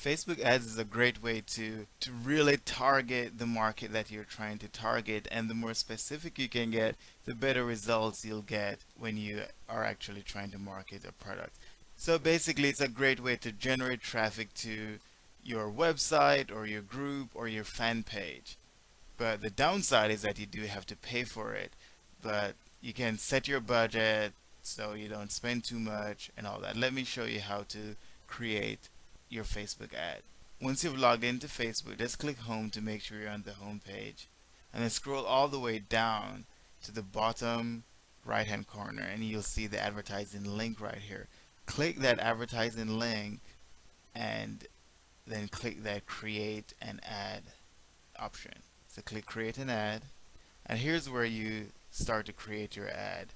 Facebook ads is a great way to really target the market that you're trying to target, and the more specific you can get, the better results you'll get when you are actually trying to market a product. So basically, it's a great way to generate traffic to your website or your group or your fan page. But the downside is that you do have to pay for it. But you can set your budget so you don't spend too much and all that. Let me show you how to create your Facebook ad. Once you've logged into Facebook, just click home to make sure you're on the home page. And then scroll all the way down to the bottom right hand corner and you'll see the advertising link right here. Click that advertising link and then click that create an ad option. So click create an ad, and here's where you start to create your ad.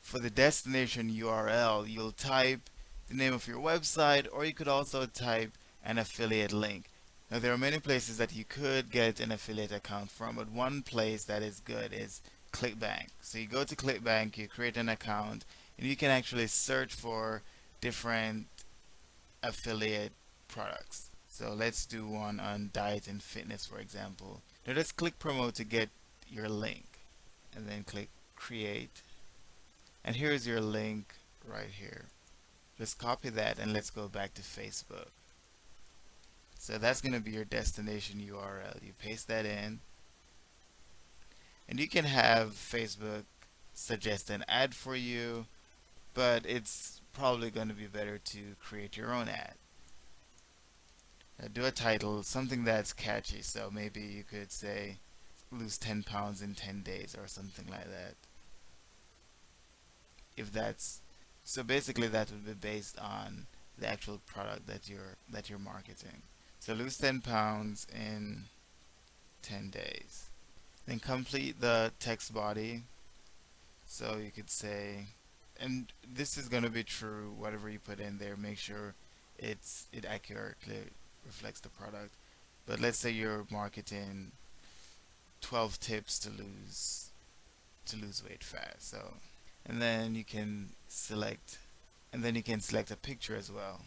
For the destination URL, you'll type the name of your website, or you could also type an affiliate link. Now there are many places that you could get an affiliate account from, but one place that is good is ClickBank. So you go to ClickBank, you create an account, and you can actually search for different affiliate products. So let's do one on diet and fitness, for example. Now just click promote to get your link and then click create. And here's your link right here. Just copy that and let's go back to Facebook. So that's going to be your destination URL. You paste that in and you can have Facebook suggest an ad for you, but it's probably going to be better to create your own ad. Do a title, something that's catchy. So maybe you could say lose 10 pounds in 10 days or something like that. If that's so basically that would be based on the actual product that you're marketing. So lose 10 pounds in 10 days. Then complete the text body. So you could say, and this is going to be true whatever you put in there, make sure it accurately reflects the product. But let's say you're marketing 12 tips to lose weight fast. So and then you can select a picture as well.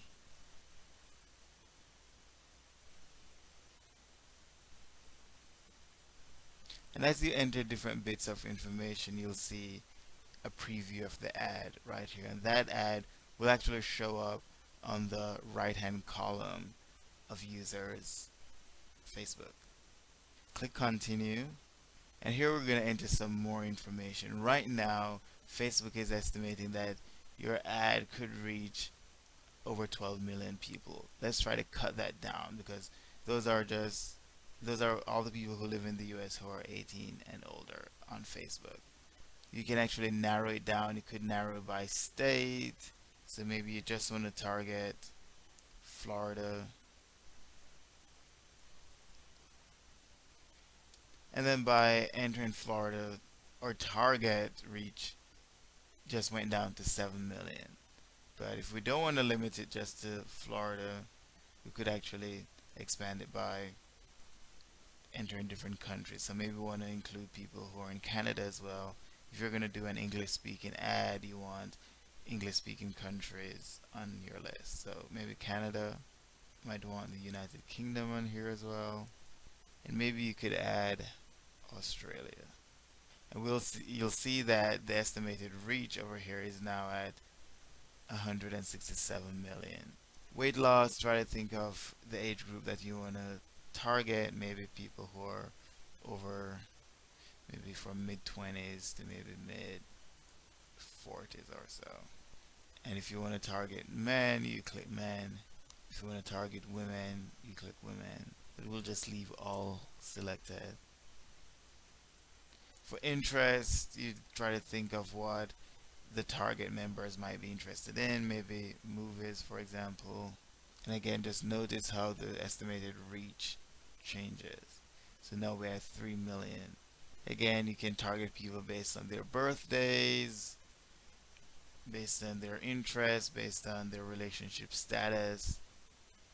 And as you enter different bits of information, you'll see a preview of the ad right here, and that ad will actually show up on the right hand column of users Facebook. Click continue, and here we're going to enter some more information. Right now Facebook is estimating that your ad could reach over 12 million people. Let's try to cut that down because those are just those are all the people who live in the US who are 18 and older on Facebook. You can actually narrow it down. You could narrow it by state. So maybe you just want to target Florida. And then by entering Florida, our target reach just went down to 7 million. But if we don't want to limit it just to Florida, we could actually expand it by entering different countries. So maybe we want to include people who are in Canada as well. If you're going to do an English speaking ad, you want English speaking countries on your list. So maybe Canada, might want the United Kingdom on here as well. And maybe you could add Australia. And you'll see that the estimated reach over here is now at 167 million. Weight loss, try to think of the age group that you want to target, maybe people who are over, maybe from mid 20s to maybe mid 40s or so. And if you want to target men, you click men. If you want to target women, you click women. But we'll just leave all selected. For interest, you try to think of what the target members might be interested in, maybe movies, for example. And again, just notice how the estimated reach changes. So now we're at 3 million. Again, you can target people based on their birthdays, based on their interests, based on their relationship status,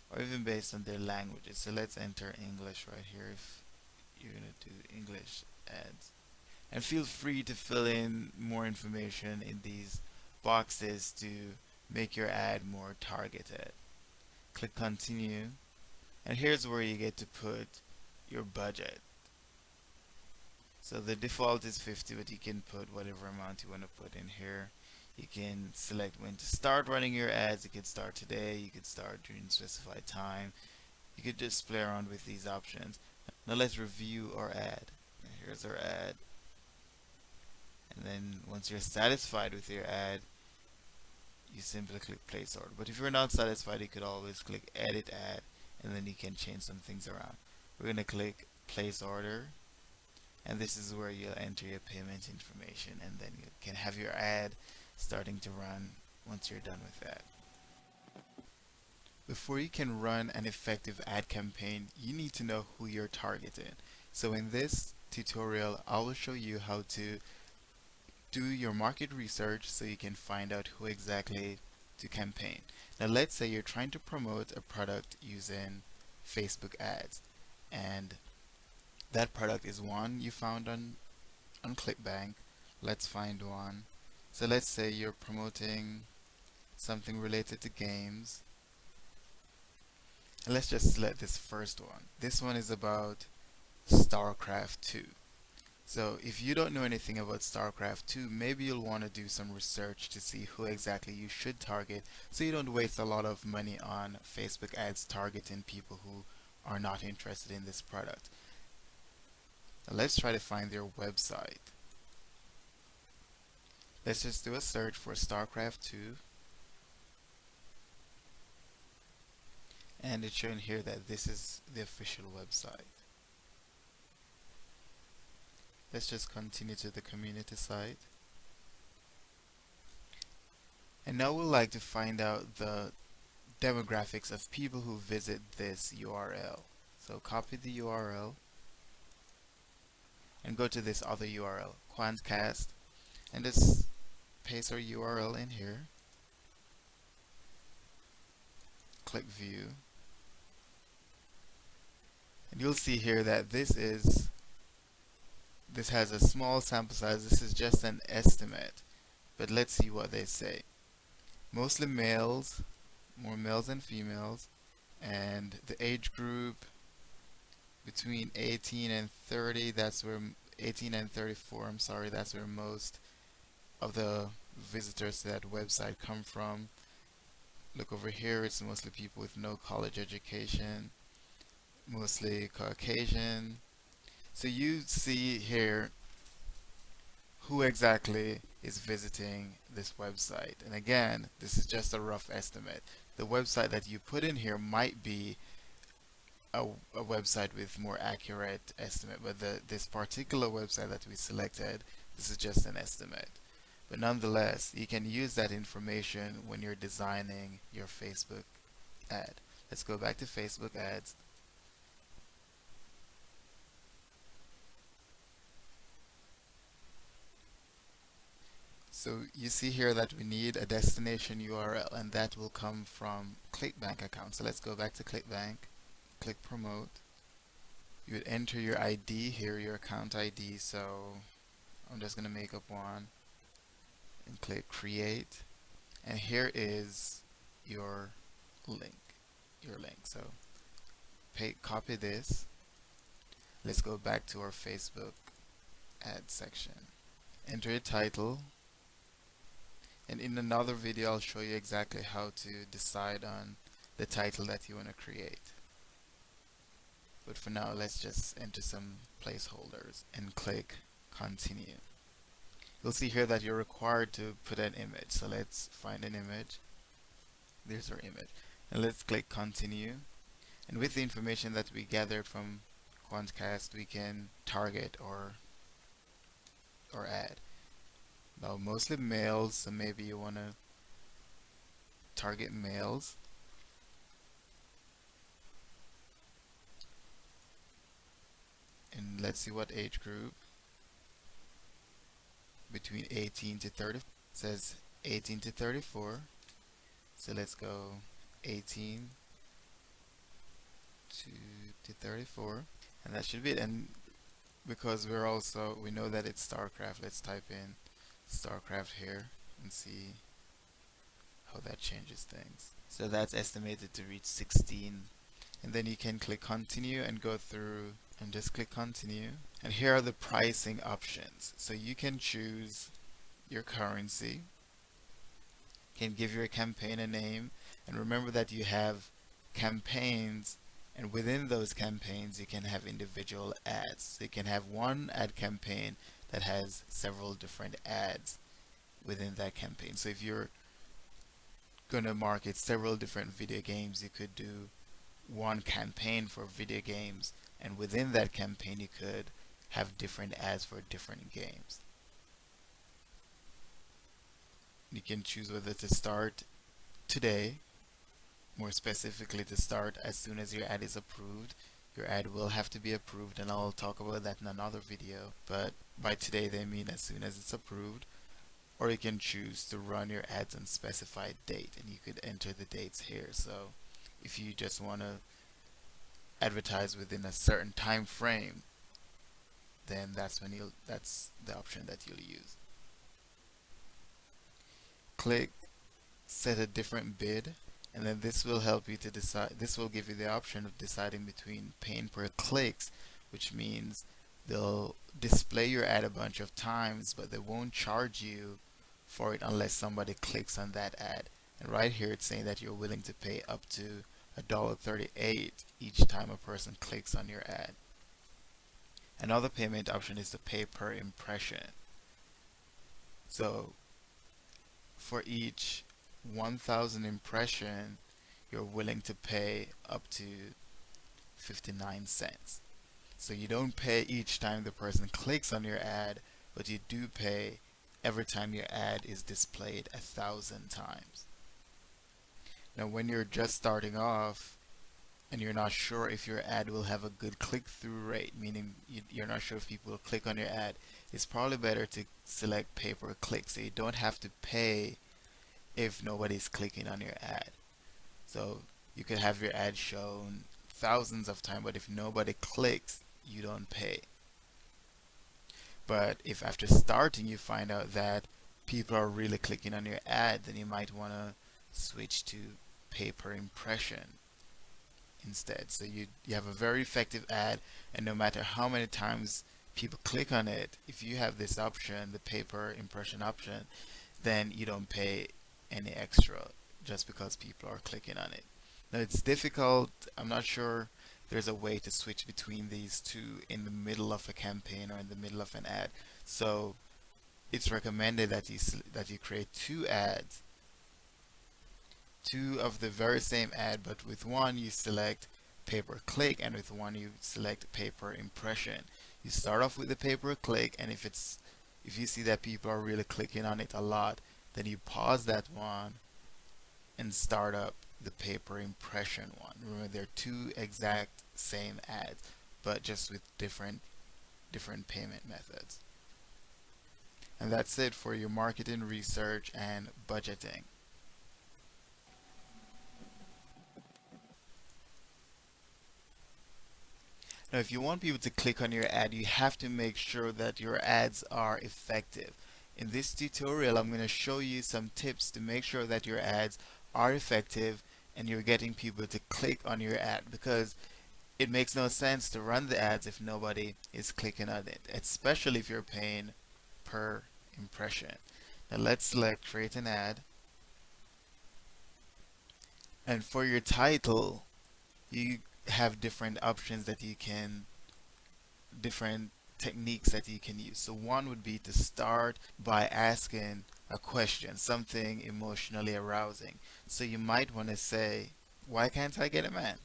or even based on their languages. So let's enter English right here if you're going to do English ads. And feel free to fill in more information in these boxes to make your ad more targeted. Click continue, and here's where you get to put your budget. So the default is 50, but you can put whatever amount you want to put in here. You can select when to start running your ads. You could start today, you could start during a specified time. You could just play around with these options. Now let's review our ad. Here's our ad. And then once you're satisfied with your ad, you simply click place order. But if you're not satisfied, you could always click edit ad, and then you can change some things around. We're going to click place order, and this is where you'll enter your payment information, and then you can have your ad starting to run once you're done with that. Before you can run an effective ad campaign, you need to know who you're targeting. So in this tutorial, I will show you how to do your market research so you can find out who exactly to campaign. Now let's say you're trying to promote a product using Facebook ads, and that product is one you found on ClickBank. Let's find one. So let's say you're promoting something related to games. And let's just select this first one. This one is about StarCraft 2. So if you don't know anything about StarCraft 2, maybe you'll want to do some research to see who exactly you should target so you don't waste a lot of money on Facebook ads targeting people who are not interested in this product. Now let's try to find their website. Let's just do a search for StarCraft 2, and it's showing here that this is the official website. Let's just continue to the community site. And now we'd like to find out the demographics of people who visit this URL. So copy the URL and go to this other URL, Quantcast, and just paste our URL in here. Click view. And you'll see here that this has a small sample size. This is just an estimate, but let's see what they say. Mostly males, more males than females, and the age group between 18 and 30, that's where 18 and 34, I'm sorry, that's where most of the visitors to that website come from. Look over here, it's mostly people with no college education, mostly Caucasian. So you see here who exactly is visiting this website. And again, this is just a rough estimate. The website that you put in here might be a website with more accurate estimate, but this particular website that we selected, this is just an estimate. But nonetheless, you can use that information when you're designing your Facebook ad. Let's go back to Facebook ads. So you see here that we need a destination URL, and that will come from ClickBank account. So let's go back to ClickBank, click promote. You would enter your ID here, your account ID. So I'm just going to make up one and click create. And here is your link. So copy this. Let's go back to our Facebook ad section. Enter a title. And in another video, I'll show you exactly how to decide on the title that you want to create. But for now, let's just enter some placeholders and click continue. You'll see here that you're required to put an image. So let's find an image. There's our image. And let's click continue. And with the information that we gathered from Quantcast, we can target or ad. Now mostly males, so maybe you want to target males. And let's see what age group. Between 18 to 30. It says 18 to 34. So let's go 18 to 34. And that should be it. And because we know that it's StarCraft, let's type in StarCraft here and see how that changes things. So that's estimated to reach 16. And then you can click continue and go through and just click continue. And here are the pricing options. So you can choose your currency, can give your campaign a name, and remember that you have campaigns, and within those campaigns you can have individual ads. So you can have one ad campaign that has several different ads within that campaign. So if you're going to market several different video games, you could do one campaign for video games, and within that campaign you could have different ads for different games. You can choose whether to start today, more specifically to start as soon as your ad is approved. Your ad will have to be approved, and I'll talk about that in another video, but by today they mean as soon as it's approved. Or you can choose to run your ads on specified date, and you could enter the dates here. So if you just want to advertise within a certain time frame, then that's the option that you'll use. Click set a different bid, and then this will help you to decide. This will give you the option of deciding between paying per clicks, which means they'll display your ad a bunch of times, but they won't charge you for it unless somebody clicks on that ad. And right here it's saying that you're willing to pay up to $1.38 each time a person clicks on your ad. Another payment option is to pay per impression. So for each 1,000 impression, you're willing to pay up to 59 cents. So you don't pay each time the person clicks on your ad, but you do pay every time your ad is displayed 1,000 times. Now when you're just starting off and you're not sure if your ad will have a good click-through rate, meaning you're not sure if people will click on your ad, it's probably better to select pay per click, so you don't have to pay if nobody's clicking on your ad. So you could have your ad shown thousands of times, but if nobody clicks, you don't pay. But if after starting you find out that people are really clicking on your ad, then you might want to switch to pay per impression instead. So you have a very effective ad, and no matter how many times people click on it, if you have this option, the pay per impression option, then you don't pay any extra just because people are clicking on it. Now it's difficult. I'm not sure there's a way to switch between these two in the middle of a campaign or in the middle of an ad. So it's recommended that you create two ads, two of the very same ad, but with one you select pay per click, and with one you select pay per impression. You start off with the pay per click, and if you see that people are really clicking on it a lot, then you pause that one and start up the pay per impression one. Remember, they're two exact same ads, but just with different payment methods. And that's it for your marketing research and budgeting. Now, if you want people to click on your ad, you have to make sure that your ads are effective. In this tutorial, I'm going to show you some tips to make sure that your ads are effective and you're getting people to click on your ad, because it makes no sense to run the ads if nobody is clicking on it, especially if you're paying per impression. Now let's select create an ad, and for your title you have different options that you can, different techniques that you can use. So one would be to start by asking a question, something emotionally arousing. So you might want to say, why can't I get a man?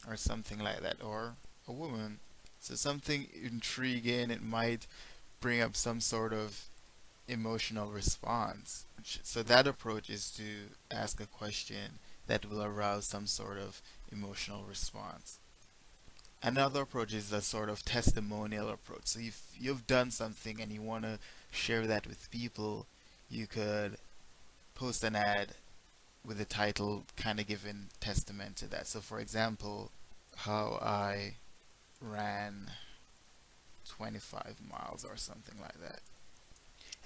Or something like that, or a woman. So something intriguing. It might bring up some sort of emotional response. So that approach is to ask a question that will arouse some sort of emotional response. Another approach is a sort of testimonial approach. So if you've done something and you want to share that with people, you could post an ad with the title kind of giving testament to that. So for example, how I ran 25 miles or something like that.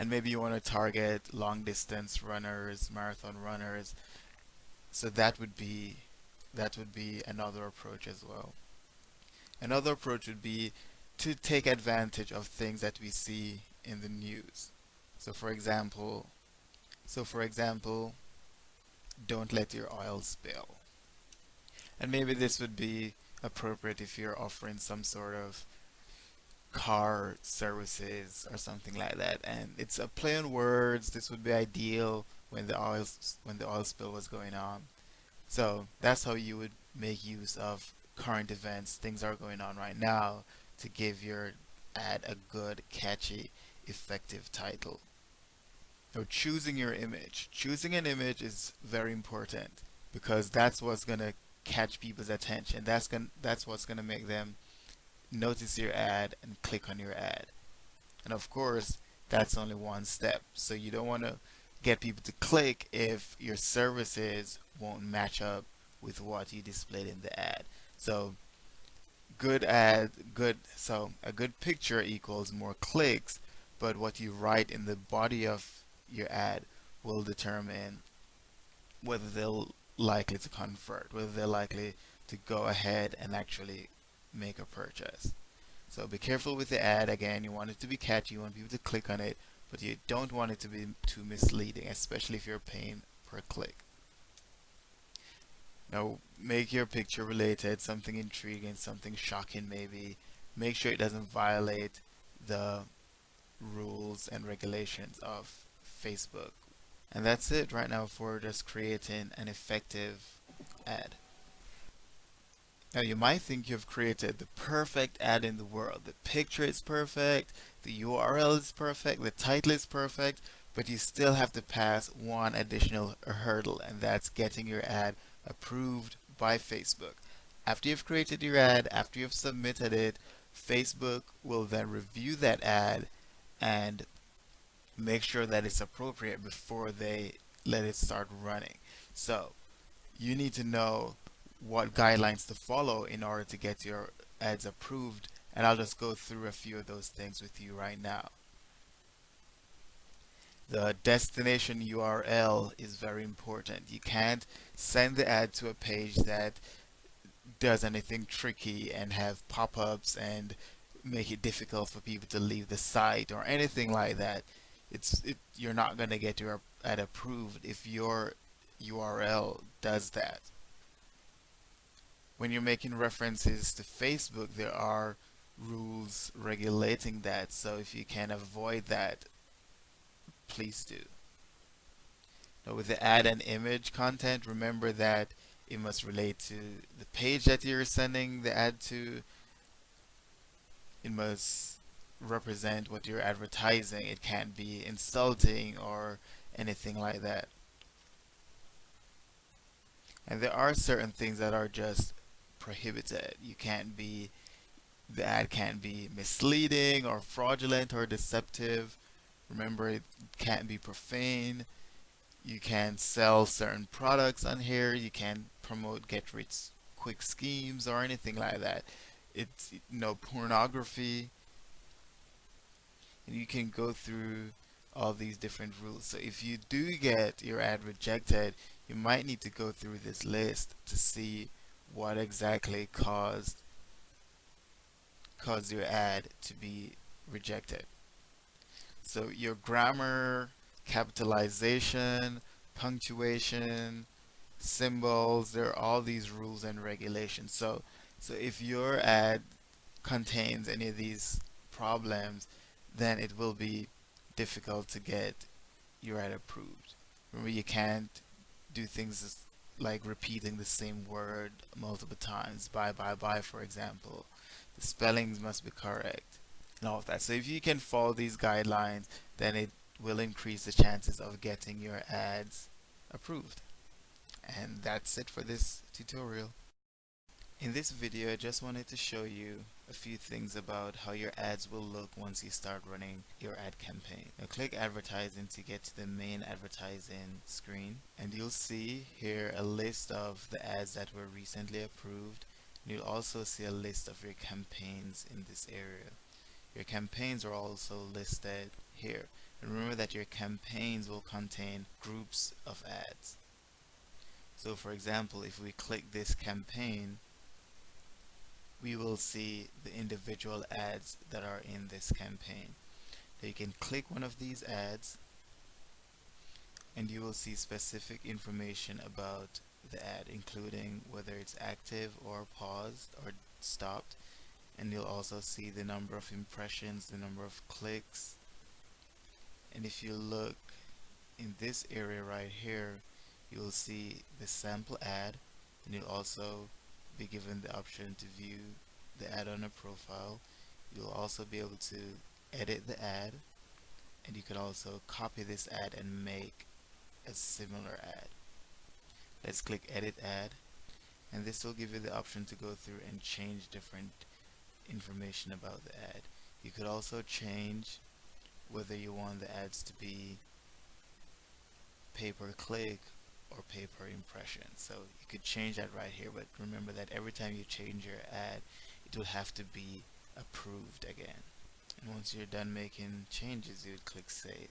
and maybe you want to target long distance runners, marathon runners. So that would be another approach as well. Another approach would be to take advantage of things that we see in the news. So for example, so for example, don't let your oil spill. And maybe this would be appropriate if you're offering some sort of car services or something like that. And it's a play on words. This would be ideal when the oil spill was going on. So that's how you would make use of current events, things are going on right now, to give your ad a good, catchy, effective title. Now, choosing your image. Choosing an image is very important because that's what's gonna catch people's attention. That's what's gonna make them notice your ad and click on your ad. And of course, that's only one step. So you don't want to get people to click if your services won't match up with what you displayed in the ad. So a good picture equals more clicks, but what you write in the body of your ad will determine whether they're likely to convert, whether they're likely to go ahead and actually make a purchase. So be careful with the ad. Again, you want it to be catchy, you want people to click on it, but you don't want it to be too misleading, especially if you're paying per click. Now, make your picture related, something intriguing, something shocking maybe. Make sure it doesn't violate the rules and regulations of Facebook. And that's it right now for just creating an effective ad. Now you might think you've created the perfect ad in the world. The picture is perfect, the URL is perfect, the title is perfect, but you still have to pass one additional hurdle, and that's getting your ad approved by Facebook. After you've created your ad, after you've submitted it, Facebook will then review that ad and make sure that it's appropriate before they let it start running. So you need to know what guidelines to follow in order to get your ads approved, and I'll just go through a few of those things with you right now. The destination URL is very important. You can't send the ad to a page that does anything tricky and have pop-ups and make it difficult for people to leave the site or anything like that. You're not going to get your ad approved if your URL does that. When you're making references to Facebook, there are rules regulating that. So if you can avoid that, please do. Now with the ad and image content, remember that it must relate to the page that you're sending the ad to. It must represent what you're advertising. It can't be insulting or anything like that. And there are certain things that are just prohibited. The ad can't be misleading or fraudulent or deceptive. Remember, it can't be profane. You can sell certain products on here. You can promote get rich quick schemes or anything like that. It's no pornography. And you can go through all these different rules. So if you do get your ad rejected, you might need to go through this list to see what exactly caused your ad to be rejected. So your grammar, capitalization, punctuation, symbols, there are all these rules and regulations. So if your ad contains any of these problems, then it will be difficult to get your ad approved. Remember, you can't do things like repeating the same word multiple times. Buy, for example. The spellings must be correct and all of that. So if you can follow these guidelines, then it will increase the chances of getting your ads approved. And that's it for this tutorial. In this video, I just wanted to show you a few things about how your ads will look once you start running your ad campaign. Now click advertising to get to the main advertising screen, and you'll see here a list of the ads that were recently approved. And you'll also see a list of your campaigns in this area. Your campaigns are also listed here. And remember that your campaigns will contain groups of ads. So for example, if we click this campaign, we will see the individual ads that are in this campaign. So you can click one of these ads and you will see specific information about the ad, including whether it's active or paused or stopped. And you'll also see the number of impressions, the number of clicks. And if you look in this area right here, you'll see the sample ad, and you'll also be given the option to view the ad on a profile. You'll also be able to edit the ad, and you can also copy this ad and make a similar ad. Let's click edit ad, and this will give you the option to go through and change different information about the ad. You could also change whether you want the ads to be pay per click or pay per impression. So you could change that right here, but remember that every time you change your ad, it will have to be approved again. And once you're done making changes, you would click save.